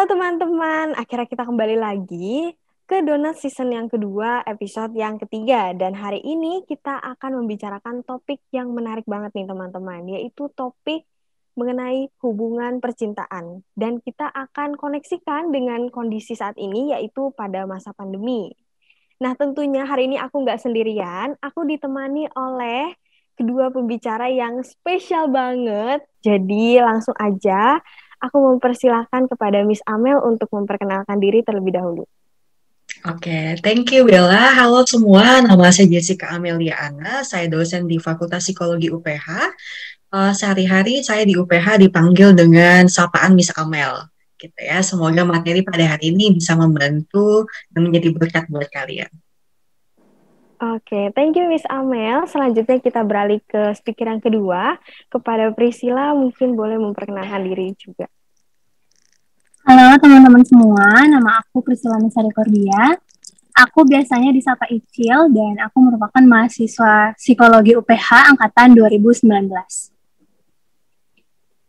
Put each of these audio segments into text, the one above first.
teman-teman, akhirnya kita kembali lagi ke Donat season yang kedua, episode yang ketiga. Dan hari ini kita akan membicarakan topik yang menarik banget nih teman-teman, yaitu topik mengenai hubungan percintaan. Dan kita akan koneksikan dengan kondisi saat ini, yaitu pada masa pandemi. Nah tentunya hari ini aku nggak sendirian, aku ditemani oleh kedua pembicara yang spesial banget. Jadi langsung aja aku mempersilahkan kepada Miss Amel untuk memperkenalkan diri terlebih dahulu. Oke, thank you Bella. Halo semua, nama saya Jessica Amelia Ana. Saya dosen di Fakultas Psikologi UPH. Sehari-hari saya di UPH dipanggil dengan sapaan Miss Amel. Gitu ya. Semoga materi pada hari ini bisa membantu dan menjadi berkat buat kalian. Oke, thank you Miss Amel. Selanjutnya kita beralih ke speaker yang kedua. Kepada Priscilla, mungkin boleh memperkenalkan diri juga. Halo teman-teman semua, nama aku Priscilla Nisari Kordia. Aku biasanya disapa Icil dan aku merupakan mahasiswa psikologi UPH angkatan 2019.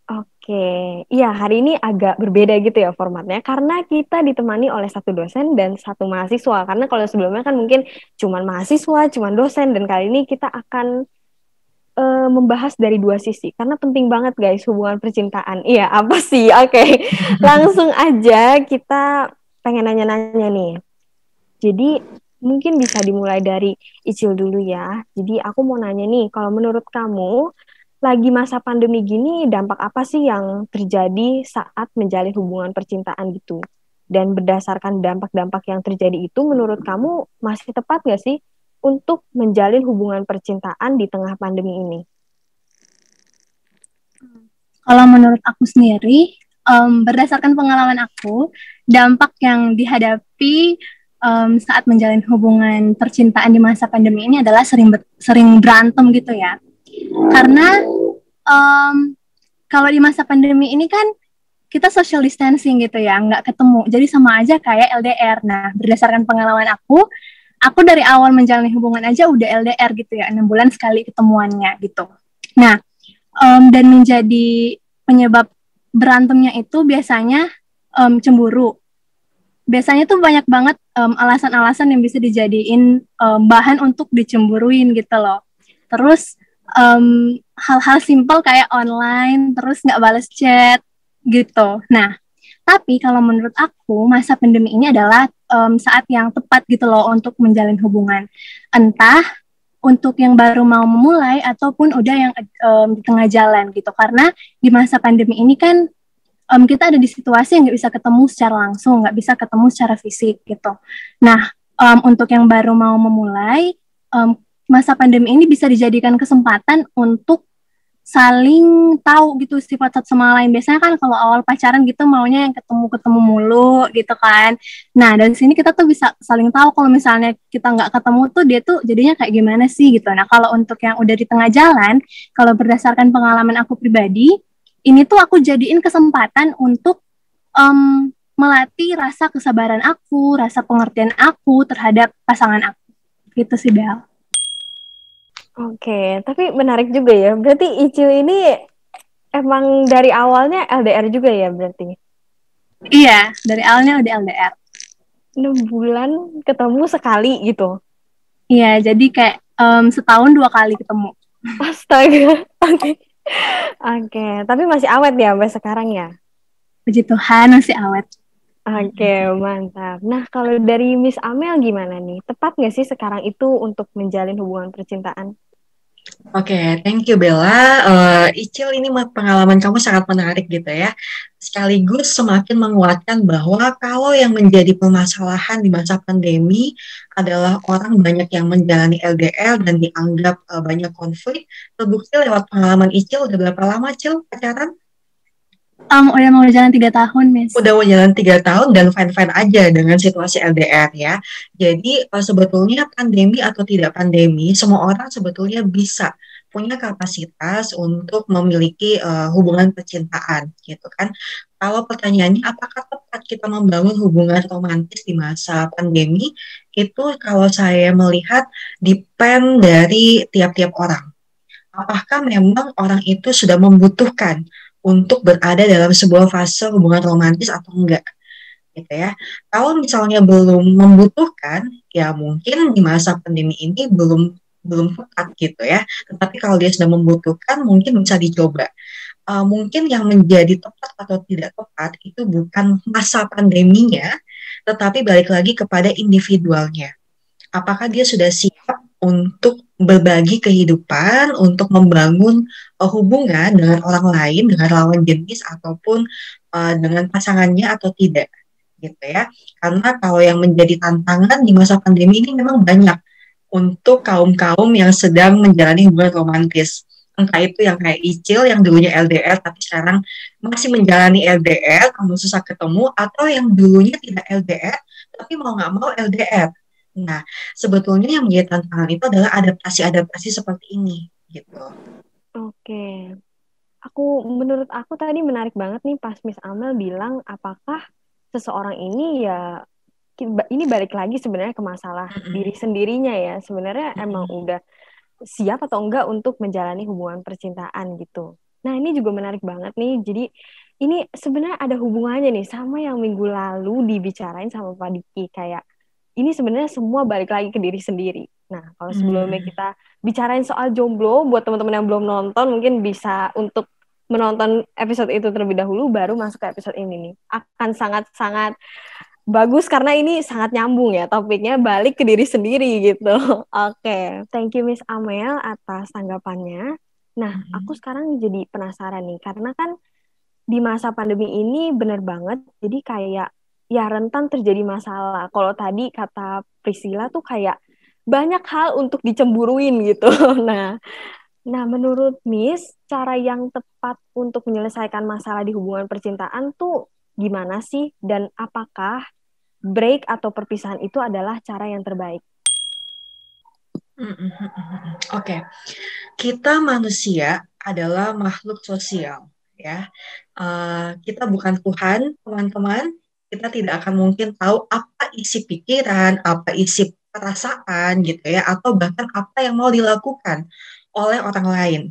Oke, iya hari ini agak berbeda gitu ya formatnya karena kita ditemani oleh satu dosen dan satu mahasiswa. Karena kalau sebelumnya kan mungkin cuman mahasiswa, cuman dosen, dan kali ini kita akan membahas dari dua sisi karena penting banget guys hubungan percintaan. Iya, apa sih? Oke. Langsung aja kita pengen nanya-nanya nih. Jadi mungkin bisa dimulai dari Icil dulu ya. Jadi aku mau nanya nih, kalau menurut kamu lagi masa pandemi gini dampak apa sih yang terjadi saat menjalin hubungan percintaan gitu? Dan berdasarkan dampak-dampak yang terjadi itu menurut kamu masih tepat nggak sih untuk menjalin hubungan percintaan di tengah pandemi ini? Kalau menurut aku sendiri, berdasarkan pengalaman aku, dampak yang dihadapi saat menjalin hubungan percintaan di masa pandemi ini adalah sering berantem gitu ya. Karena kalau di masa pandemi ini kan kita social distancing gitu ya, nggak ketemu. Jadi sama aja kayak LDR. Nah, berdasarkan pengalaman aku dari awal menjalani hubungan aja udah LDR gitu ya, 6 bulan sekali ketemuannya gitu. Nah, dan menjadi penyebab berantemnya itu biasanya cemburu. Biasanya tuh banyak banget alasan-alasan yang bisa dijadiin bahan untuk dicemburuin gitu loh. Terus hal-hal simpel kayak online, terus nggak balas chat gitu. Nah, tapi kalau menurut aku masa pandemi ini adalah saat yang tepat gitu loh untuk menjalin hubungan. Entah untuk yang baru mau memulai ataupun udah yang di tengah jalan gitu. Karena di masa pandemi ini kan kita ada di situasi yang nggak bisa ketemu secara langsung, nggak bisa ketemu secara fisik gitu. Nah, untuk yang baru mau memulai, masa pandemi ini bisa dijadikan kesempatan untuk saling tahu gitu sifat satu sama lain. Biasanya kan kalau awal pacaran gitu maunya yang ketemu-ketemu mulu gitu kan. Nah, dari sini kita tuh bisa saling tahu kalau misalnya kita nggak ketemu tuh dia tuh jadinya kayak gimana sih gitu. Nah, kalau untuk yang udah di tengah jalan, kalau berdasarkan pengalaman aku pribadi, ini tuh aku jadiin kesempatan untuk melatih rasa kesabaran aku, rasa pengertian aku terhadap pasangan aku. Gitu sih, Bel. Oke, tapi menarik juga ya. Berarti Icil ini emang dari awalnya LDR juga ya berarti? Iya, dari awalnya udah LDR. 6 bulan ketemu sekali gitu? Iya, jadi kayak setahun 2 kali ketemu. Astaga, oke. Oke, tapi masih awet ya sampai sekarang ya? Puji Tuhan masih awet. Oke, mantap. Nah, kalau dari Miss Amel gimana nih? Tepat nggak sih sekarang itu untuk menjalin hubungan percintaan? Oke, thank you Bella. Icil, ini pengalaman kamu sangat menarik gitu ya. Sekaligus semakin menguatkan bahwa kalau yang menjadi permasalahan di masa pandemi adalah orang banyak yang menjalani LDR dan dianggap banyak konflik. Terbukti lewat pengalaman Icil, udah berapa lama Cil pacaran? Udah mau jalan 3 tahun, Miss. Udah mau jalan 3 tahun dan fine-fine aja dengan situasi LDR ya. Jadi sebetulnya pandemi atau tidak pandemi, semua orang sebetulnya bisa punya kapasitas untuk memiliki hubungan percintaan gitu kan. Kalau pertanyaannya apakah tepat kita membangun hubungan romantis di masa pandemi, itu kalau saya melihat depend dari tiap-tiap orang. Apakah memang orang itu sudah membutuhkan untuk berada dalam sebuah fase hubungan romantis atau enggak? gitu ya. Kalau misalnya belum membutuhkan, ya mungkin di masa pandemi ini belum belum tepat gitu ya. Tetapi kalau dia sudah membutuhkan, mungkin bisa dicoba. Mungkin yang menjadi tepat atau tidak tepat itu bukan masa pandeminya, tetapi balik lagi kepada individualnya. Apakah dia sudah siap untuk berbagi kehidupan, untuk membangun hubungan dengan orang lain, dengan lawan jenis ataupun dengan pasangannya atau tidak, gitu ya. Karena kalau yang menjadi tantangan di masa pandemi ini memang banyak untuk kaum-kaum yang sedang menjalani hubungan romantis. Entah itu yang kayak Icil yang dulunya LDR tapi sekarang masih menjalani LDR, kamu susah ketemu, atau yang dulunya tidak LDR tapi mau nggak mau LDR. Nah, sebetulnya yang menjadi tantangan itu adalah adaptasi-adaptasi seperti ini, gitu. Oke. Menurut aku tadi menarik banget nih pas Miss Amel bilang apakah seseorang ini ya ini balik lagi sebenarnya ke masalah diri sendirinya ya. Sebenarnya emang udah siap atau enggak untuk menjalani hubungan percintaan gitu. Nah, ini juga menarik banget nih. Jadi ini sebenarnya ada hubungannya nih sama yang minggu lalu dibicarain sama Pak Diki kayak ini sebenarnya semua balik lagi ke diri sendiri. Nah, kalau sebelumnya kita bicarain soal jomblo, buat teman-teman yang belum nonton, mungkin bisa untuk menonton episode itu terlebih dahulu, baru masuk ke episode ini nih. Akan sangat-sangat bagus karena ini sangat nyambung ya, topiknya balik ke diri sendiri gitu. Oke, thank you Miss Amel atas tanggapannya. Nah, aku sekarang jadi penasaran nih, karena kan di masa pandemi ini bener banget, jadi kayak ya rentan terjadi masalah. Kalau tadi kata Priscilla tuh kayak banyak hal untuk dicemburuin gitu. Nah, menurut Miss, cara yang tepat untuk menyelesaikan masalah di hubungan percintaan tuh gimana sih? Dan apakah break atau perpisahan itu adalah cara yang terbaik? Oke, kita manusia adalah makhluk sosial, ya. Kita bukan Tuhan, teman-teman. Kita tidak akan mungkin tahu apa isi pikiran, apa isi perasaan, gitu ya, atau bahkan apa yang mau dilakukan oleh orang lain.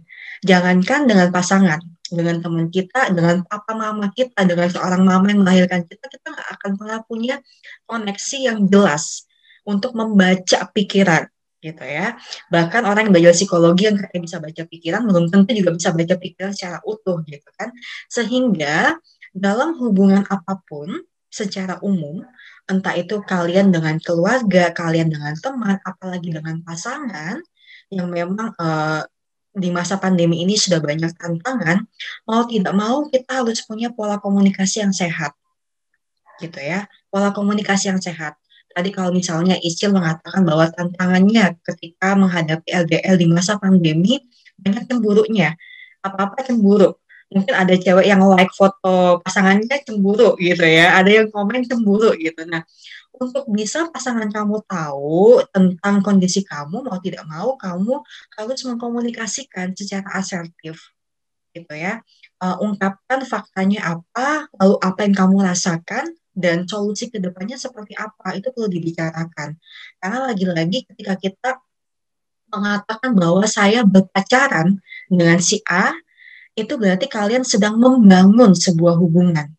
Jangankan dengan pasangan, dengan teman kita, dengan papa mama kita, dengan seorang mama yang melahirkan kita, kita nggak akan pernah punya koneksi yang jelas untuk membaca pikiran, gitu ya. Bahkan orang yang belajar psikologi yang kayak bisa baca pikiran belum tentu juga bisa baca pikiran secara utuh gitu kan. Sehingga dalam hubungan apapun secara umum, entah itu kalian dengan keluarga, kalian dengan teman, apalagi dengan pasangan yang memang di masa pandemi ini sudah banyak tantangan, mau tidak mau kita harus punya pola komunikasi yang sehat, gitu ya. Pola komunikasi yang sehat. Tadi kalau misalnya Isil mengatakan bahwa tantangannya ketika menghadapi LDR di masa pandemi banyak cemburunya. Apa-apa cemburu. Mungkin ada cewek yang like foto pasangannya cemburu gitu ya. Ada yang komen cemburu gitu. Nah, untuk bisa pasangan kamu tahu tentang kondisi kamu, mau tidak mau kamu harus mengkomunikasikan secara asertif gitu ya. Ungkapkan faktanya apa, lalu apa yang kamu rasakan, dan solusi ke depannya seperti apa, itu perlu dibicarakan. Karena lagi-lagi ketika kita mengatakan bahwa saya berpacaran dengan si A, itu berarti kalian sedang membangun sebuah hubungan,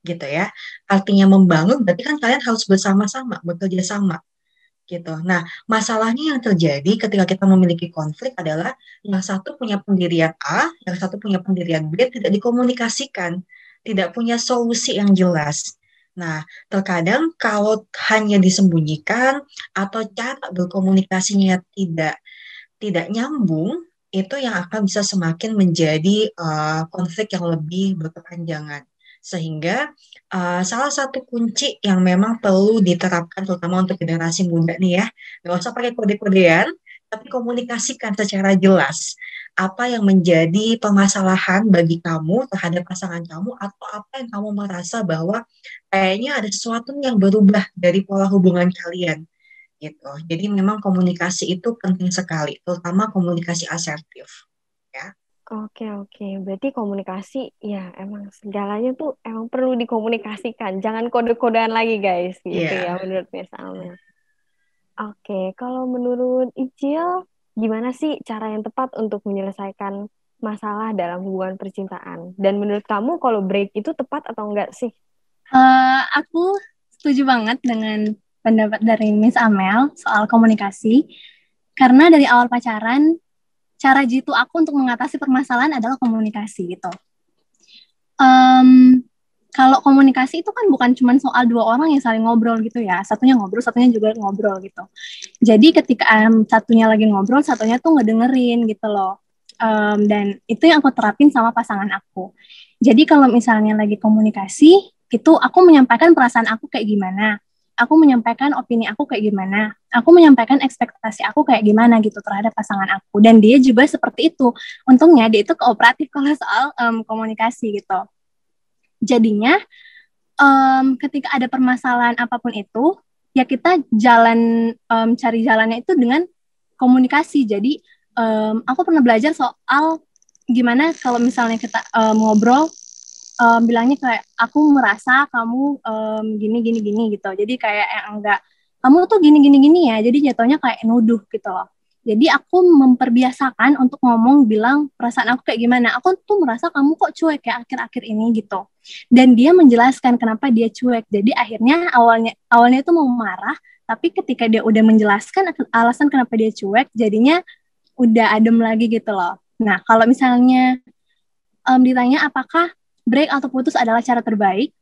gitu ya. Artinya membangun berarti kan kalian harus bersama-sama, bekerja sama gitu. Nah, masalahnya yang terjadi ketika kita memiliki konflik adalah yang satu punya pendirian A, yang satu punya pendirian B, tidak dikomunikasikan, tidak punya solusi yang jelas. Nah, terkadang kalau hanya disembunyikan atau cara berkomunikasinya tidak nyambung, itu yang akan bisa semakin menjadi konflik yang lebih berkepanjangan. Sehingga salah satu kunci yang memang perlu diterapkan terutama untuk generasi muda nih ya, nggak usah pakai kode-kodean, tapi komunikasikan secara jelas apa yang menjadi permasalahan bagi kamu terhadap pasangan kamu atau apa yang kamu merasa bahwa kayaknya ada sesuatu yang berubah dari pola hubungan kalian gitu. Jadi memang komunikasi itu penting sekali, terutama komunikasi asertif ya. Oke, oke. Berarti komunikasi, ya emang segalanya tuh emang perlu dikomunikasikan. Jangan kode-kodean lagi, guys. Gitu ya, Iya. menurut Miss Amel. Oke, kalau menurut Icil, gimana sih cara yang tepat untuk menyelesaikan masalah dalam hubungan percintaan? Dan menurut kamu, kalau break itu tepat atau enggak sih? Aku setuju banget dengan pendapat dari Miss Amel soal komunikasi. Karena dari awal pacaran, cara jitu aku untuk mengatasi permasalahan adalah komunikasi gitu. Em, Kalau komunikasi itu kan bukan cuma soal dua orang yang saling ngobrol gitu ya. Satunya ngobrol, satunya juga ngobrol gitu. Jadi ketika satunya lagi ngobrol, satunya tuh ngedengerin gitu loh. Dan itu yang aku terapin sama pasangan aku. Jadi kalau misalnya lagi komunikasi, itu aku menyampaikan perasaan aku kayak gimana. Aku menyampaikan opini aku kayak gimana. Aku menyampaikan ekspektasi aku kayak gimana gitu terhadap pasangan aku. Dan dia juga seperti itu. Untungnya dia itu kooperatif kalau soal komunikasi gitu. Jadinya ketika ada permasalahan apapun itu, ya kita cari jalannya itu dengan komunikasi. Jadi aku pernah belajar soal gimana kalau misalnya kita ngobrol, bilangnya kayak aku merasa kamu gini gini gini gitu. Jadi kayak yang enggak, kamu tuh gini gini gini ya. Jadi jatuhnya kayak nuduh gitu loh. Jadi aku memperbiasakan untuk ngomong bilang perasaan aku kayak gimana. Aku tuh merasa kamu kok cuek ya akhir-akhir ini gitu. Dan dia menjelaskan kenapa dia cuek. Jadi akhirnya awalnya itu mau marah, tapi ketika dia udah menjelaskan alasan kenapa dia cuek, jadinya udah adem lagi gitu loh. Nah, kalau misalnya ditanya apakah break atau putus adalah cara terbaik,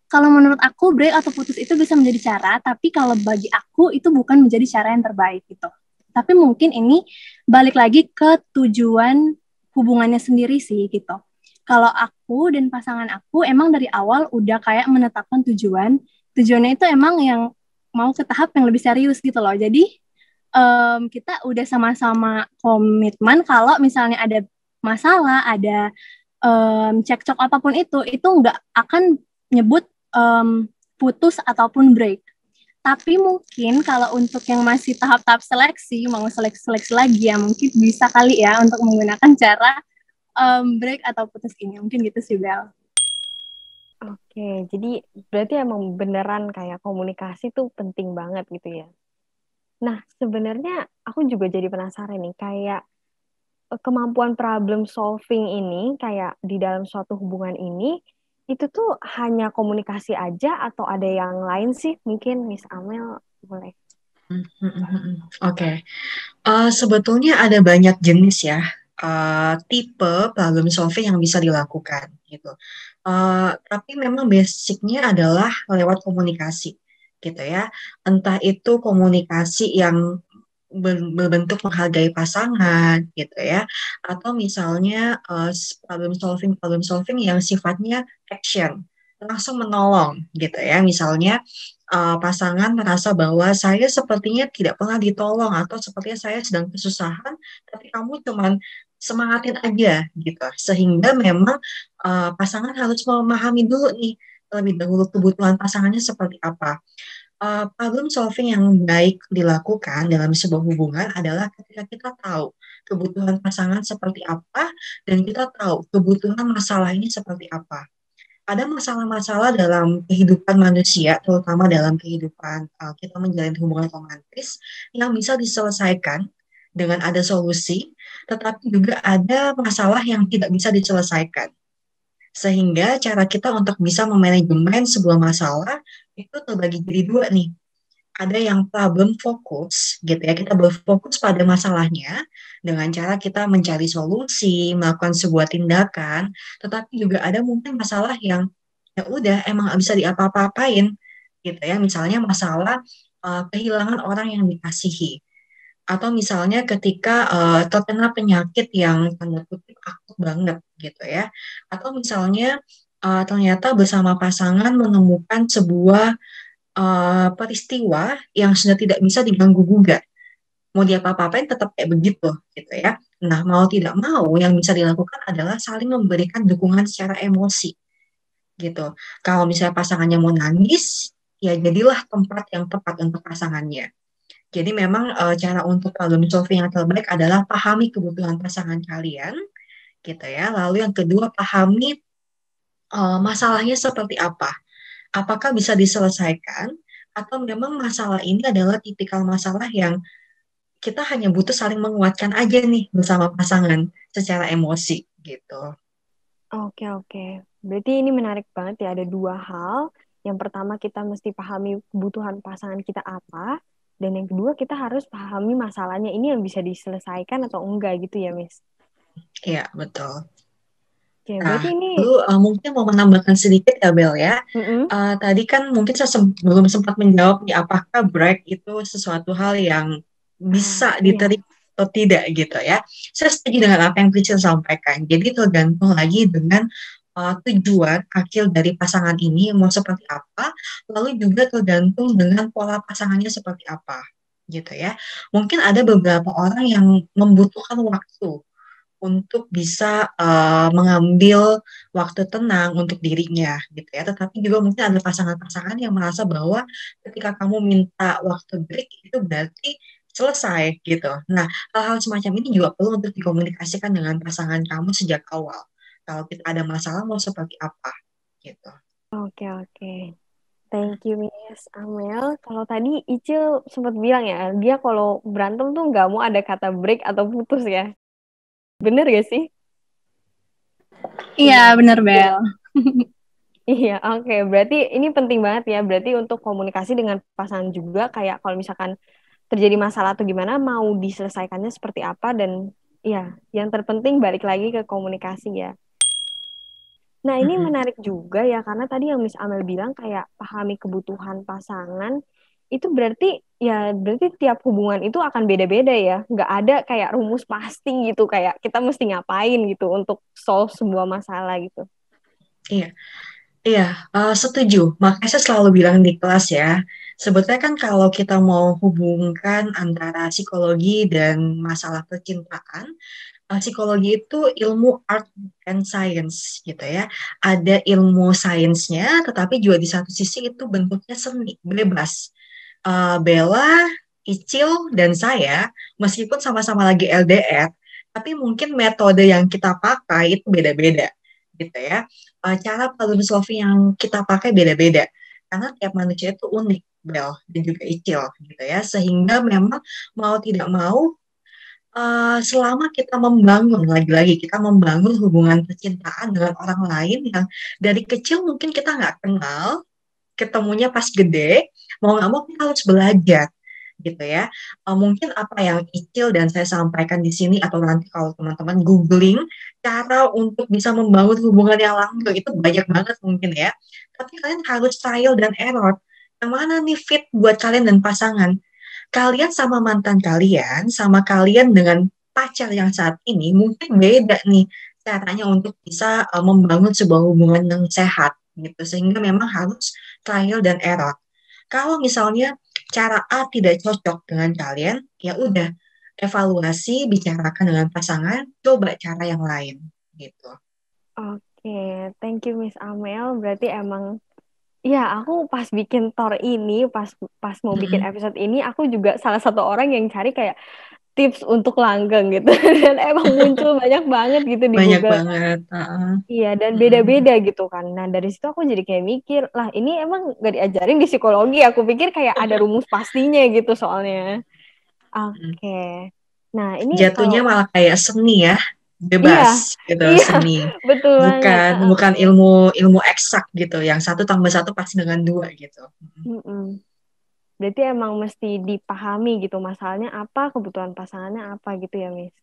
kalau menurut aku break atau putus itu bisa menjadi cara, tapi kalau bagi aku itu bukan menjadi cara yang terbaik gitu. Tapi mungkin ini balik lagi ke tujuan hubungannya sendiri sih gitu. Kalau aku dan pasangan aku emang dari awal udah kayak menetapkan tujuan. Tujuannya itu emang yang mau ke tahap yang lebih serius gitu loh. Jadi kita udah sama-sama komitmen kalau misalnya ada masalah, ada cekcok apapun itu nggak akan nyebut putus ataupun break. Tapi mungkin kalau untuk yang masih tahap-tahap seleksi, mau seleksi lagi ya mungkin bisa kali ya untuk menggunakan cara break atau putus ini. Mungkin gitu sih, Bel. Oke, jadi berarti emang beneran kayak komunikasi tuh penting banget gitu ya. Nah, sebenarnya aku juga jadi penasaran nih, kayak kemampuan problem solving ini, kayak di dalam suatu hubungan ini, itu tuh hanya komunikasi aja atau ada yang lain sih? Mungkin Miss Amel boleh. Oke. Sebetulnya ada banyak jenis ya, tipe problem solving yang bisa dilakukan gitu. Tapi memang basicnya adalah lewat komunikasi gitu ya. Entah itu komunikasi yang berbentuk menghargai pasangan gitu ya, atau misalnya problem solving yang sifatnya action, langsung menolong gitu ya. Misalnya pasangan merasa bahwa saya sepertinya tidak pernah ditolong atau sepertinya saya sedang kesusahan, tapi kamu cuman semangatin aja gitu. Sehingga memang pasangan harus memahami dulu nih lebih dahulu kebutuhan pasangannya seperti apa. Problem solving yang baik dilakukan dalam sebuah hubungan adalah ketika kita tahu kebutuhan pasangan seperti apa dan kita tahu kebutuhan masalah ini seperti apa. Ada masalah-masalah dalam kehidupan manusia, terutama dalam kehidupan kita menjalin hubungan romantis, yang bisa diselesaikan dengan ada solusi, tetapi juga ada masalah yang tidak bisa diselesaikan. Sehingga cara kita untuk bisa memanajemen sebuah masalah itu terbagi jadi dua nih. Ada yang problem fokus gitu ya, kita berfokus pada masalahnya dengan cara kita mencari solusi, melakukan sebuah tindakan, tetapi juga ada mungkin masalah yang ya udah emang nggak bisa diapa-apain gitu ya, misalnya masalah kehilangan orang yang dikasihi, atau misalnya ketika terkena penyakit yang tanda kutip akut banget gitu ya, atau misalnya ternyata bersama pasangan menemukan sebuah peristiwa yang sudah tidak bisa diganggu gugat, mau diapa-apain tetap kayak begitu gitu ya. Nah, mau tidak mau yang bisa dilakukan adalah saling memberikan dukungan secara emosi gitu. Kalau misalnya pasangannya mau nangis, ya jadilah tempat yang tepat untuk pasangannya. Jadi memang cara untuk problem solving yang terbaik adalah pahami kebutuhan pasangan kalian gitu ya. Lalu yang kedua, pahami masalahnya seperti apa. Apakah bisa diselesaikan atau memang masalah ini adalah tipikal masalah yang kita hanya butuh saling menguatkan aja nih bersama pasangan secara emosi gitu. Oke, oke. Berarti ini menarik banget ya, ada dua hal. Yang pertama kita mesti pahami kebutuhan pasangan kita apa, dan yang kedua kita harus pahami masalahnya ini yang bisa diselesaikan atau enggak gitu ya, Miss. Iya, betul. Oke, Nah, berarti ini, lalu mungkin mau menambahkan sedikit ya Bel ya. mm-mm. Tadi kan mungkin saya belum sempat menjawab nih apakah break itu sesuatu hal yang bisa Iya, diterima atau tidak gitu ya. Saya setuju dengan apa yang Priscil sampaikan. Jadi tergantung lagi dengan tujuan akhir dari pasangan ini mau seperti apa, lalu juga tergantung dengan pola pasangannya seperti apa gitu ya. Mungkin ada beberapa orang yang membutuhkan waktu untuk bisa mengambil waktu tenang untuk dirinya gitu ya. Tetapi juga mungkin ada pasangan-pasangan yang merasa bahwa ketika kamu minta waktu break itu berarti selesai gitu. Nah, hal-hal semacam ini juga perlu untuk dikomunikasikan dengan pasangan kamu sejak awal. Kalau kita ada masalah mau seperti apa gitu. oke oke. Thank you, Miss Amel. Kalau tadi Icil sempat bilang ya, dia kalau berantem tuh nggak mau ada kata break atau putus ya. Bener gak sih? Iya, bener Bel. Iya, oke. Berarti ini penting banget ya. Berarti untuk komunikasi dengan pasangan juga, kayak kalau misalkan terjadi masalah atau gimana, mau diselesaikannya seperti apa, dan ya, yang terpenting balik lagi ke komunikasi ya. Nah, ini Mm-mm. menarik juga ya, karena tadi yang Miss Amel bilang kayak pahami kebutuhan pasangan, itu berarti ya berarti tiap hubungan itu akan beda-beda ya. Nggak ada kayak rumus pasti gitu, kayak kita mesti ngapain gitu untuk solve sebuah masalah gitu. Iya. Iya, setuju. Makanya saya selalu bilang di kelas ya, sebetulnya kan kalau kita mau hubungkan antara psikologi dan masalah percintaan, psikologi itu ilmu art and science gitu ya. Ada ilmu sainsnya, tetapi juga di satu sisi itu bentuknya seni, bebas. Bella, Icil, dan saya, meskipun sama-sama lagi LDR, tapi mungkin metode yang kita pakai itu beda-beda gitu ya. Cara problem solving yang kita pakai beda-beda. Karena tiap manusia itu unik, Bel, dan juga Icil gitu ya. Sehingga memang mau tidak mau selama kita membangun lagi-lagi kita membangun hubungan percintaan dengan orang lain yang dari kecil mungkin kita nggak kenal, ketemunya pas gede, mau nggak mau kita harus belajar gitu ya. Mungkin apa yang Icil dan saya sampaikan di sini atau nanti kalau teman-teman googling cara untuk bisa membangun hubungan yang langgeng itu banyak banget mungkin ya. Tapi kalian harus trial dan error. Yang mana nih fit buat kalian dan pasangan? Kalian sama mantan kalian, sama kalian dengan pacar yang saat ini mungkin beda nih caranya untuk bisa membangun sebuah hubungan yang sehat gitu. Sehingga memang harus trial dan error. Kalau misalnya cara A tidak cocok dengan kalian, ya udah evaluasi, bicarakan dengan pasangan, coba cara yang lain gitu. Oke, thank you Miss Amel. Berarti emang ya, aku pas bikin tour ini, pas pas mau bikin Mm-mm. episode ini, aku juga salah satu orang yang cari kayak tips untuk langgeng gitu. Dan emang muncul banyak banget gitu di Banyak Google. banget. Iya, dan Mm-mm. beda-beda gitu kan. Nah, dari situ aku jadi kayak mikir, lah ini emang gak diajarin di psikologi. Aku pikir kayak ada rumus pastinya gitu soalnya. Mm. Oke. Nah, ini kalau, Jatuhnya malah kayak seni ya, iya, bebas gitu, iya, seni. betul banget. Bukan bukan ilmu ilmu eksak gitu, yang satu tambah satu pasti dengan dua gitu. Mm-mm. Berarti emang mesti dipahami gitu masalahnya apa, kebutuhan pasangannya apa gitu ya, Miss.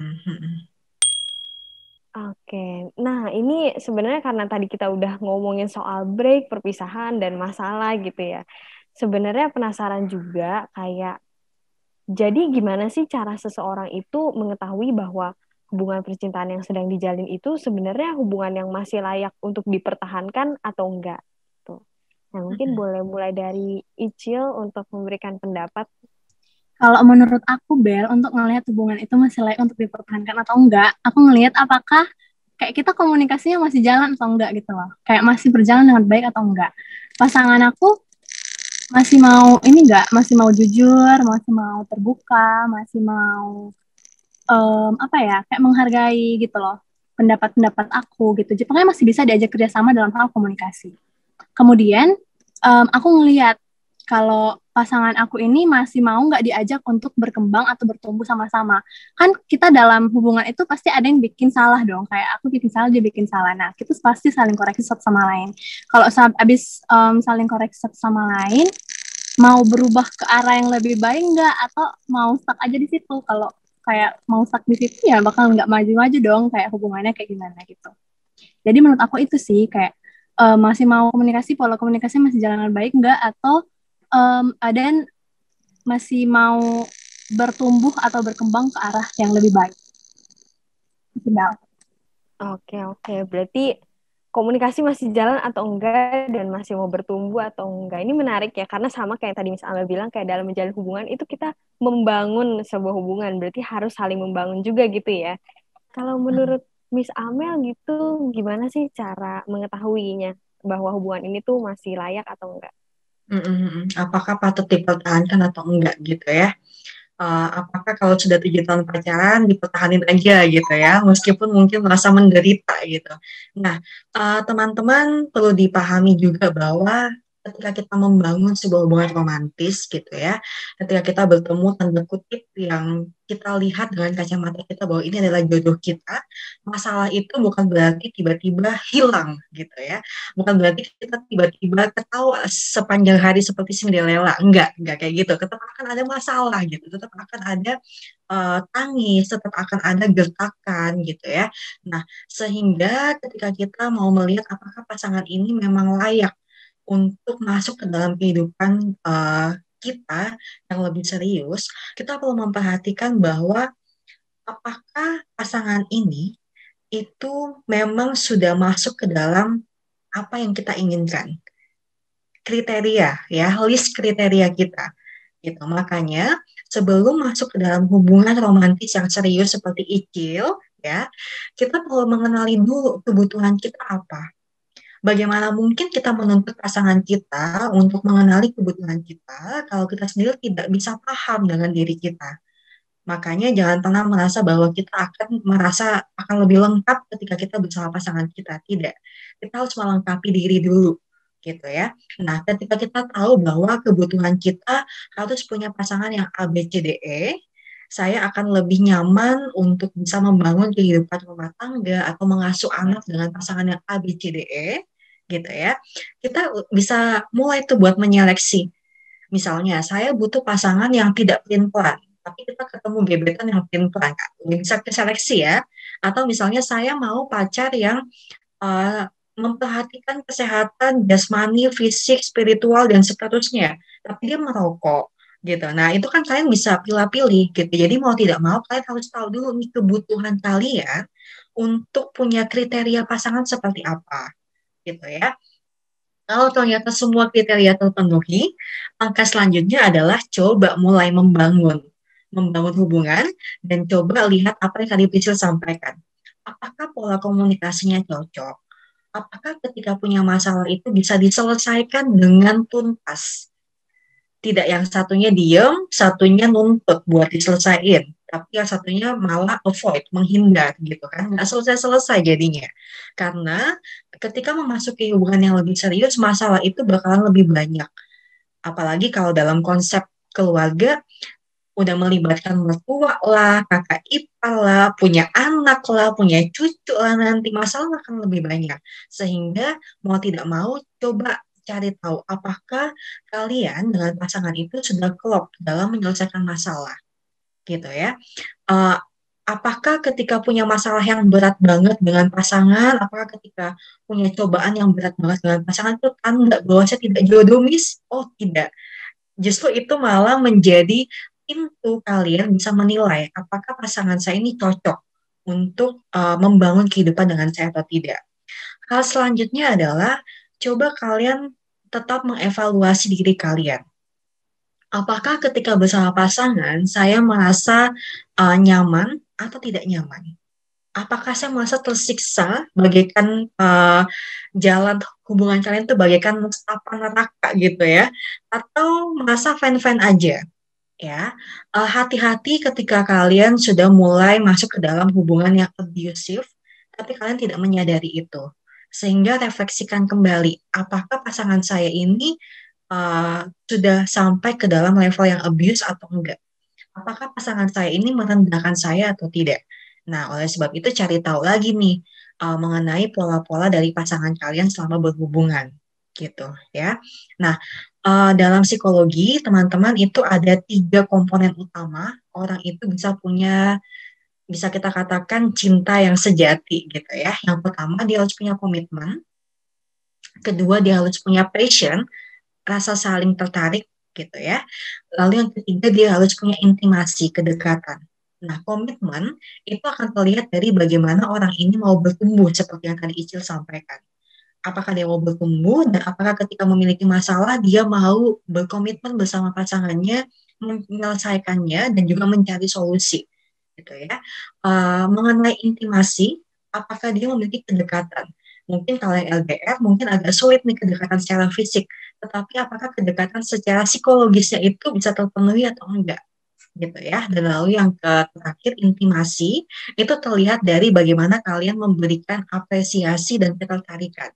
Mm-mm. Oke, nah ini sebenarnya karena tadi kita udah ngomongin soal break, perpisahan, dan masalah gitu ya. Sebenarnya penasaran juga kayak, jadi gimana sih cara seseorang itu mengetahui bahwa hubungan percintaan yang sedang dijalin itu sebenarnya hubungan yang masih layak untuk dipertahankan atau enggak? Tuh. Nah, mungkin boleh mulai dari Icil untuk memberikan pendapat. Kalau menurut aku Bel, untuk ngelihat hubungan itu masih layak untuk dipertahankan atau enggak, aku ngelihat apakah kayak kita komunikasinya masih jalan atau enggak gitu loh. Kayak masih berjalan dengan baik atau enggak. Pasangan aku masih mau ini enggak, masih mau jujur, masih mau terbuka, masih mau apa ya, kayak menghargai gitu loh pendapat-pendapat aku gitu. Jadi pokoknya masih bisa diajak kerjasama dalam hal komunikasi. Kemudian aku ngelihat kalau pasangan aku ini masih mau nggak diajak untuk berkembang atau bertumbuh sama-sama. Kan kita dalam hubungan itu pasti ada yang bikin salah dong. Kayak aku bikin salah, dia bikin salah. Nah, kita pasti saling koreksi satu sama lain. Kalau abis saling koreksi satu sama lain, mau berubah ke arah yang lebih baik nggak? Atau mau stuck aja di situ? Kalau kayak mau stuck di situ ya bakal nggak maju-maju dong. Kayak hubungannya kayak gimana gitu. Jadi menurut aku itu sih kayak masih mau komunikasi, pola komunikasi masih jalan dengan baik nggak? Atau ada yang masih mau bertumbuh atau berkembang ke arah yang lebih baik. Final. Oke. Berarti komunikasi masih jalan atau enggak dan masih mau bertumbuh atau enggak. Ini menarik ya, karena sama kayak tadi Miss Amel bilang, kayak dalam menjalin hubungan itu kita membangun sebuah hubungan, berarti harus saling membangun juga gitu ya. Kalau menurut Miss Amel gitu, gimana sih cara mengetahuinya bahwa hubungan ini tuh masih layak atau enggak? Apakah patut dipertahankan atau enggak gitu ya? Apakah kalau sudah 7 tahun pacaran dipertahanin aja gitu ya, meskipun mungkin merasa menderita gitu. Nah, teman-teman perlu dipahami juga bahwa ketika kita membangun sebuah hubungan romantis gitu ya, ketika kita bertemu tanda kutip yang kita lihat dengan kacamata kita bahwa ini adalah jodoh kita, masalah itu bukan berarti tiba-tiba hilang gitu ya, bukan berarti kita tiba-tiba ketawa sepanjang hari seperti Cinderella, enggak kayak gitu, tetap akan ada masalah gitu, tetap akan ada tangis, tetap akan ada gertakan gitu ya. Nah, sehingga ketika kita mau melihat apakah pasangan ini memang layak untuk masuk ke dalam kehidupan kita yang lebih serius, kita perlu memperhatikan bahwa apakah pasangan ini itu memang sudah masuk ke dalam apa yang kita inginkan, kriteria ya, list kriteria kita gitu. Makanya sebelum masuk ke dalam hubungan romantis yang serius seperti Icil ya, kita perlu mengenali dulu kebutuhan kita apa. Bagaimana mungkin kita menuntut pasangan kita untuk mengenali kebutuhan kita kalau kita sendiri tidak bisa paham dengan diri kita. Makanya jangan pernah merasa bahwa kita akan lebih lengkap ketika kita bersama pasangan kita. Tidak. Kita harus melengkapi diri dulu gitu ya. Nah, ketika kita tahu bahwa kebutuhan kita harus punya pasangan yang A, B, C, D, E, saya akan lebih nyaman untuk bisa membangun kehidupan rumah tangga atau mengasuh anak dengan pasangan yang A, B, C, D, E, gitu ya. Kita bisa mulai tuh buat menyeleksi. Misalnya, saya butuh pasangan yang tidak pelin-pelan, tapi kita ketemu gebetan yang pelin-pelan, Kak. Bisa ke seleksi ya. Atau misalnya saya mau pacar yang uh, memperhatikan kesehatan jasmani, fisik, spiritual, dan seterusnya. Tapi dia merokok gitu. Nah, itu kan kalian bisa pilih-pilih gitu. Jadi mau tidak mau kalian harus tahu dulu nih kebutuhan kalian untuk punya kriteria pasangan seperti apa gitu ya. Kalau ternyata semua kriteria terpenuhi, langkah selanjutnya adalah coba mulai membangun hubungan dan coba lihat apa yang tadi Priscil sampaikan. Apakah pola komunikasinya cocok? Apakah ketika punya masalah itu bisa diselesaikan dengan tuntas? Tidak yang satunya diem, satunya nuntut buat diselesain. Tapi yang satunya malah avoid, menghindar gitu kan. Nggak selesai-selesai jadinya. Karena ketika memasuki hubungan yang lebih serius, masalah itu bakalan lebih banyak. Apalagi kalau dalam konsep keluarga, udah melibatkan mertua lah, kakak ipar lah, punya anak lah, punya cucu lah, nanti masalah akan lebih banyak. Sehingga mau tidak mau coba cari tahu apakah kalian dengan pasangan itu sudah klop dalam menyelesaikan masalah gitu ya. Uh, apakah ketika punya masalah yang berat banget dengan pasangan, apakah ketika punya cobaan yang berat banget dengan pasangan itu tanda bahwa saya tidak jodoh, Miss? Oh, tidak. Justru itu malah menjadi pintu kalian bisa menilai apakah pasangan saya ini cocok untuk membangun kehidupan dengan saya atau tidak. Hal selanjutnya adalah coba kalian tetap mengevaluasi diri kalian. Apakah ketika bersama pasangan saya merasa nyaman atau tidak nyaman? Apakah saya merasa tersiksa bagaikan jalan hubungan kalian itu bagaikan nestapa neraka gitu ya, atau merasa fine-fine aja ya. Hati-hati ketika kalian sudah mulai masuk ke dalam hubungan yang abusive tapi kalian tidak menyadari itu, sehingga refleksikan kembali apakah pasangan saya ini sudah sampai ke dalam level yang abuse atau enggak. Apakah pasangan saya ini merendahkan saya atau tidak? Nah, oleh sebab itu cari tahu lagi nih mengenai pola-pola dari pasangan kalian selama berhubungan, gitu ya. Nah, dalam psikologi teman-teman itu ada 3 komponen utama orang itu bisa kita katakan cinta yang sejati gitu ya. Yang pertama dia harus punya komitmen, kedua dia harus punya passion, rasa saling tertarik gitu ya. Lalu yang ketiga dia harus punya intimasi, kedekatan. Nah, komitmen itu akan terlihat dari bagaimana orang ini mau bertumbuh seperti yang tadi Icil sampaikan. Apakah dia mau bertumbuh dan apakah ketika memiliki masalah dia mau berkomitmen bersama pasangannya menyelesaikannya dan juga mencari solusi gitu ya. Mengenai intimasi, apakah dia memiliki kedekatan? Mungkin kalau yang LDR mungkin agak sulit nih kedekatan secara fisik, tetapi apakah kedekatan secara psikologisnya itu bisa terpenuhi atau enggak? Gitu ya. Dan lalu yang terakhir intimasi itu terlihat dari bagaimana kalian memberikan apresiasi dan ketertarikan.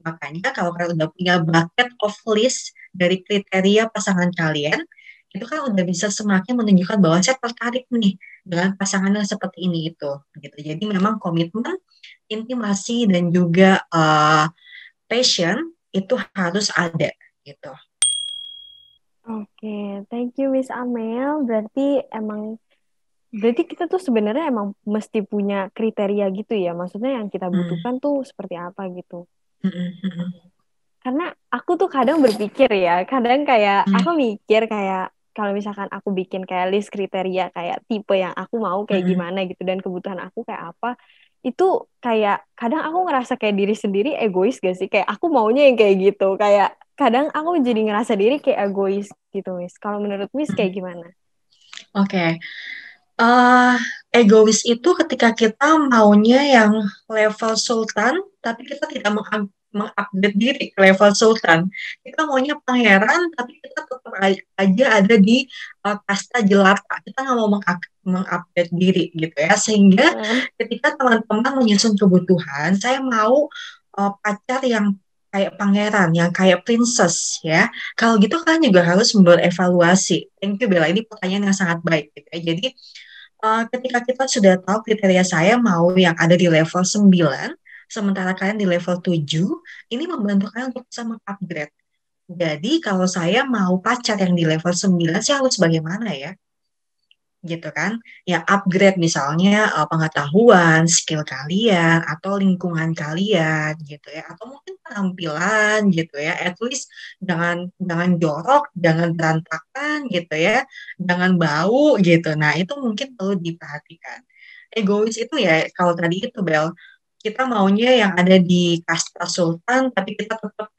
Makanya kalau kalian udah punya bucket of list dari kriteria pasangan kalian, itu kan udah bisa semakin menunjukkan bahwa saya tertarik nih dengan pasangan yang seperti ini itu. Gitu. Jadi memang komitmen, intimasi dan juga passion itu harus ada gitu. Oke, thank you Miss Amel. Berarti kita tuh sebenarnya emang mesti punya kriteria gitu ya. Maksudnya yang kita butuhkan tuh seperti apa gitu. Karena aku tuh kadang berpikir ya, kadang kayak aku mikir kayak kalau misalkan aku bikin kayak list kriteria kayak tipe yang aku mau kayak gimana gitu dan kebutuhan aku kayak apa, itu kayak kadang aku ngerasa kayak diri sendiri egois gak sih? Kayak aku maunya yang kayak gitu. Kayak kadang aku jadi ngerasa diri kayak egois gitu, Miss. Kalau menurut Miss kayak gimana? Oke. Egois itu ketika kita maunya yang level sultan, tapi kita tidak mengupgrade diri ke level sultan. Kita maunya pangeran, tapi kita tetap aja ada di kasta jelata. Kita nggak mau mengupgrade diri gitu ya. Sehingga ketika teman-teman menyusun kebutuhan, saya mau pacar yang kayak pangeran, yang kayak princess ya. Kalau gitu kan juga harus berevaluasi. Thank you Bella, ini pertanyaan yang sangat baik gitu ya. Jadi ketika kita sudah tahu kriteria saya mau yang ada di level 9, sementara kalian di level 7, ini membantu kalian untuk bisa mengupgrade. Jadi kalau saya mau pacar yang di level 9, saya harus bagaimana ya? Gitu kan? Ya upgrade misalnya pengetahuan, skill kalian, atau lingkungan kalian gitu ya. Atau mungkin penampilan gitu ya. At least jangan jangan jorok, jangan berantakan gitu ya. Jangan bau gitu. Nah, itu mungkin perlu diperhatikan. Egois itu ya kalau tadi itu Bel, kita maunya yang ada di kasta sultan tapi kita tetap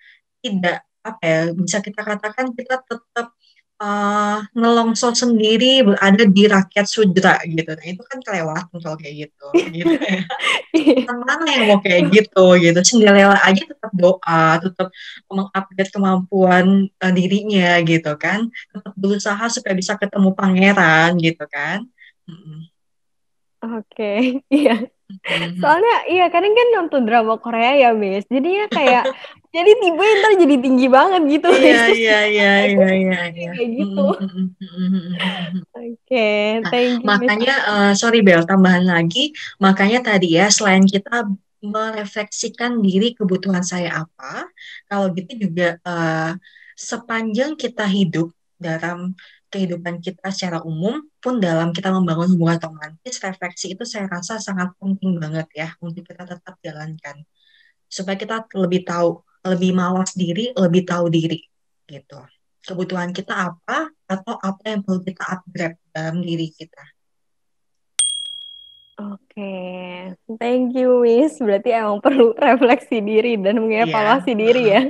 tidak apa ya, bisa kita katakan kita tetap ngelongsor sendiri berada di rakyat sudra gitu. Nah, itu kan kelewatan kalau kayak gitu. Gitu ya. Mana yang mau kayak gitu gitu. Cinderella aja tetap doa, tetap mengupdate kemampuan dirinya gitu kan. Tetap berusaha supaya bisa ketemu pangeran gitu kan. Oke, iya. Soalnya iya kadang kan nonton drama Korea ya, Miss. Jadinya kayak jadi tiba ntar jadi tinggi banget gitu, Iya, Miss. Terus iya, iya, iya, iya, iya. kayak gitu. Oke, Nah, thank you, Miss. makanya, sorry Bel, tambahan lagi, makanya tadi ya, selain kita merefleksikan diri kebutuhan saya apa, kalau gitu juga sepanjang kita hidup dalam kehidupan kita secara umum, pun dalam kita membangun hubungan romantis, refleksi itu saya rasa sangat penting banget ya, untuk kita tetap jalankan. Supaya kita lebih tahu, lebih mawas diri, lebih tahu diri, gitu. Kebutuhan kita apa, atau apa yang perlu kita upgrade dalam diri kita. Oke, thank you, Miss. Berarti emang perlu refleksi diri dan Iya. mengevaluasi diri ya.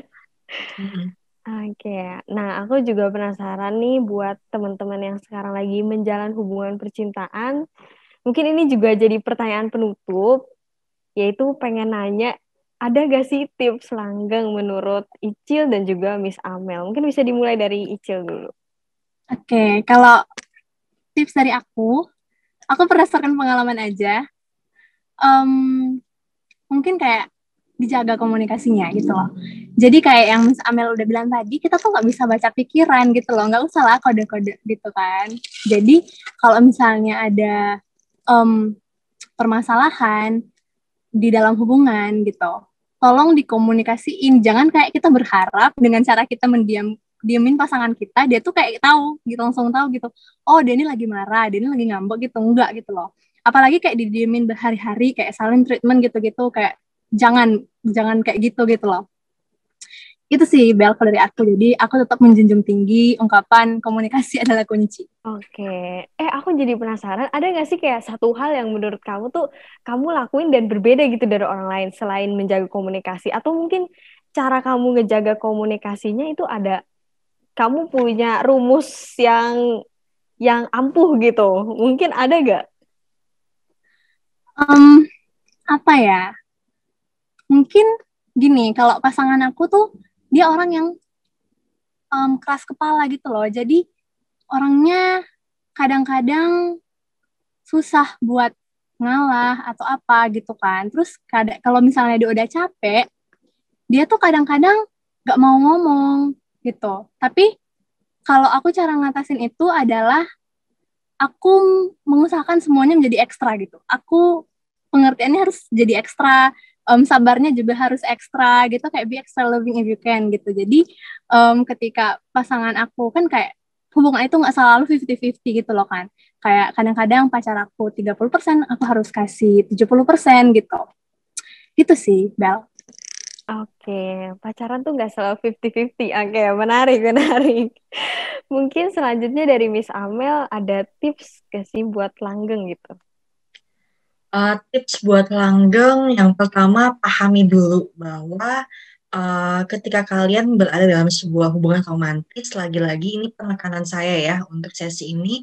Mm-mm. Oke, nah aku juga penasaran nih buat teman-teman yang sekarang lagi menjalin hubungan percintaan. Mungkin ini juga jadi pertanyaan penutup, yaitu pengen nanya, ada gak sih tips langgeng menurut Icil dan juga Miss Amel? Mungkin bisa dimulai dari Icil dulu. Oke, kalau tips dari aku berdasarkan pengalaman aja. Em, Mungkin kayak dijaga komunikasinya gitu loh. Jadi kayak yang Miss Amel udah bilang tadi, kita tuh nggak bisa baca pikiran gitu loh, nggak usah lah kode-kode gitu kan. Jadi kalau misalnya ada permasalahan di dalam hubungan gitu, tolong dikomunikasiin. Jangan kayak kita berharap dengan cara kita diemin pasangan kita, dia tuh kayak tahu gitu, langsung tahu gitu. Oh, dia ini lagi marah, dia ini lagi ngambek gitu, enggak gitu loh. Apalagi kayak didiemin berhari-hari kayak silent treatment gitu-gitu, kayak jangan kayak gitu loh. Itu sih Bel kalau dari aku. Jadi aku tetap menjunjung tinggi ungkapan komunikasi adalah kunci. Oke. Aku jadi penasaran, ada nggak sih kayak satu hal yang menurut kamu tuh kamu lakuin dan berbeda gitu dari orang lain selain menjaga komunikasi? Atau mungkin cara kamu ngejaga komunikasinya itu ada, kamu punya rumus yang ampuh gitu? Mungkin ada nggak? Apa ya? Mungkin gini, kalau pasangan aku tuh dia orang yang keras kepala gitu loh. Jadi orangnya kadang-kadang susah buat ngalah atau apa gitu kan. Terus kalau misalnya dia udah capek, dia tuh kadang-kadang gak mau ngomong gitu. Tapi kalau aku cara ngatasin itu adalah aku mengusahakan semuanya menjadi ekstra gitu. Aku pengertiannya harus jadi ekstra, sabarnya juga harus ekstra gitu, kayak be extra loving if you can gitu. Jadi ketika pasangan aku kan kayak hubungan itu nggak selalu 50-50 gitu loh kan. Kayak kadang-kadang pacar aku 30%, aku harus kasih 70% gitu. Gitu sih, Bel. Oke, pacaran tuh nggak selalu 50-50. Oke, menarik. Mungkin selanjutnya dari Miss Amel ada tips gak sih buat langgeng gitu? Tips buat langgeng, yang pertama pahami dulu bahwa ketika kalian berada dalam sebuah hubungan romantis, lagi-lagi ini penekanan saya ya untuk sesi ini,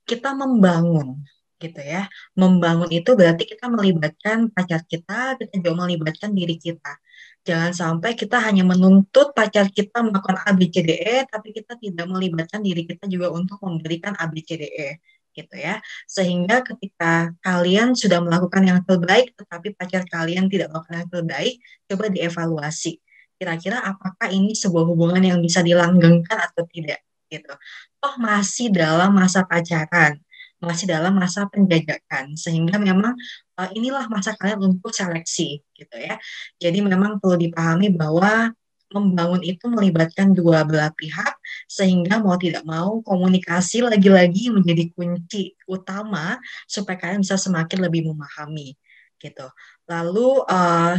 kita membangun gitu ya. Membangun itu berarti kita melibatkan pacar kita juga melibatkan diri kita. Jangan sampai kita hanya menuntut pacar kita melakukan A, B, C, D, E, tapi kita tidak melibatkan diri kita juga untuk memberikan A, B, C, D, E gitu ya. Sehingga ketika kalian sudah melakukan yang terbaik, tetapi pacar kalian tidak melakukan yang terbaik, coba dievaluasi. Kira-kira apakah ini sebuah hubungan yang bisa dilanggengkan atau tidak gitu. Toh masih dalam masa pacaran, masih dalam masa penjajakan, sehingga memang inilah masa kalian untuk seleksi gitu ya. Jadi memang perlu dipahami bahwa membangun itu melibatkan dua belah pihak, sehingga mau tidak mau komunikasi lagi-lagi menjadi kunci utama supaya kalian bisa semakin lebih memahami gitu. Lalu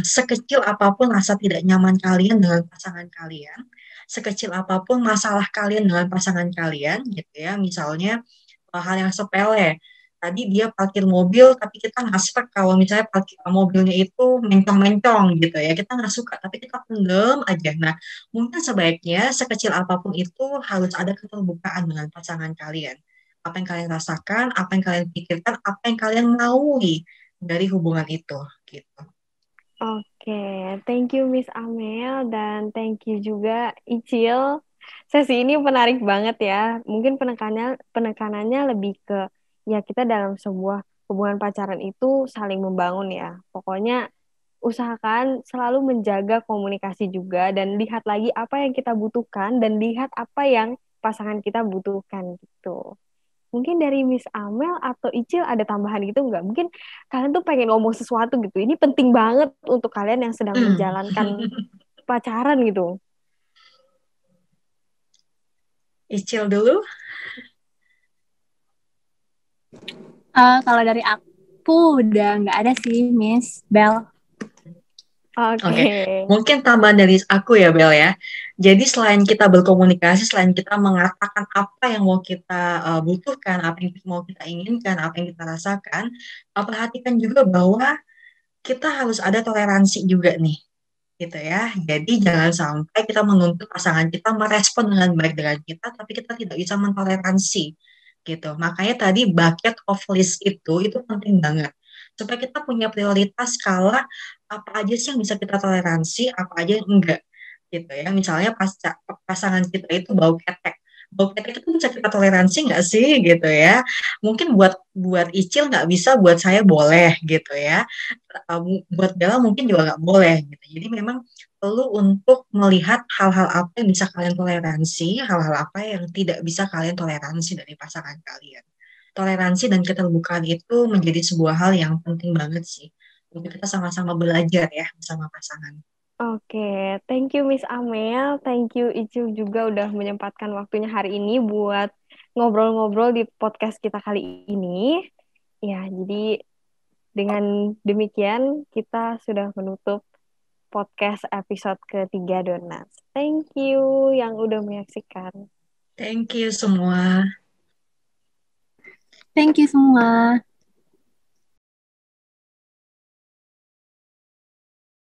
sekecil apapun rasa tidak nyaman kalian dengan pasangan kalian, sekecil apapun masalah kalian dengan pasangan kalian gitu ya, misalnya hal yang sepele, tadi dia parkir mobil tapi kita nggak suka kalau misalnya parkir mobilnya itu mencong-mencong gitu ya, kita nggak suka tapi kita pendem aja. Nah, mungkin sebaiknya sekecil apapun itu harus ada keterbukaan dengan pasangan kalian, apa yang kalian rasakan, apa yang kalian pikirkan, apa yang kalian maui dari hubungan itu gitu. Oke, thank you Miss Amel dan thank you juga Icil. Sesi ini menarik banget ya. Mungkin penekanannya lebih ke ya kita dalam sebuah hubungan pacaran itu saling membangun ya. Pokoknya usahakan selalu menjaga komunikasi juga dan lihat lagi apa yang kita butuhkan dan lihat apa yang pasangan kita butuhkan gitu. Mungkin dari Miss Amel atau Icil ada tambahan gitu nggak? Mungkin kalian tuh pengen ngomong sesuatu gitu. Ini penting banget untuk kalian yang sedang menjalankan pacaran gitu. Icil dulu. Kalau dari aku udah nggak ada sih, Miss Bel. Oke. Mungkin tambahan dari aku ya Bel ya. Jadi selain kita berkomunikasi, selain kita mengatakan apa yang mau kita butuhkan, apa yang mau kita inginkan, apa yang kita rasakan, perhatikan juga bahwa kita harus ada toleransi juga nih, gitu ya. Jadi jangan sampai kita menuntut pasangan kita merespon dengan baik dengan kita, tapi kita tidak bisa mentoleransi, gitu. Makanya tadi bucket of list itu penting banget supaya kita punya prioritas skala apa aja sih yang bisa kita toleransi, apa aja yang enggak gitu ya. Misalnya pasangan kita itu bau ketek, bokep itu kan bisa kita toleransi nggak sih gitu ya? Mungkin buat Icil nggak bisa, buat saya boleh gitu ya. Buat Bella mungkin juga nggak boleh gitu. Jadi memang perlu untuk melihat hal-hal apa yang bisa kalian toleransi, hal-hal apa yang tidak bisa kalian toleransi dari pasangan kalian. Toleransi dan keterbukaan itu menjadi sebuah hal yang penting banget sih. Untuk kita sama-sama belajar ya bersama pasangan. Oke, thank you Miss Amel, thank you Icil juga udah menyempatkan waktunya hari ini buat ngobrol-ngobrol di podcast kita kali ini. Ya, jadi dengan demikian kita sudah menutup podcast episode ketiga Donas. Thank you yang udah menyaksikan. Thank you semua. Thank you semua.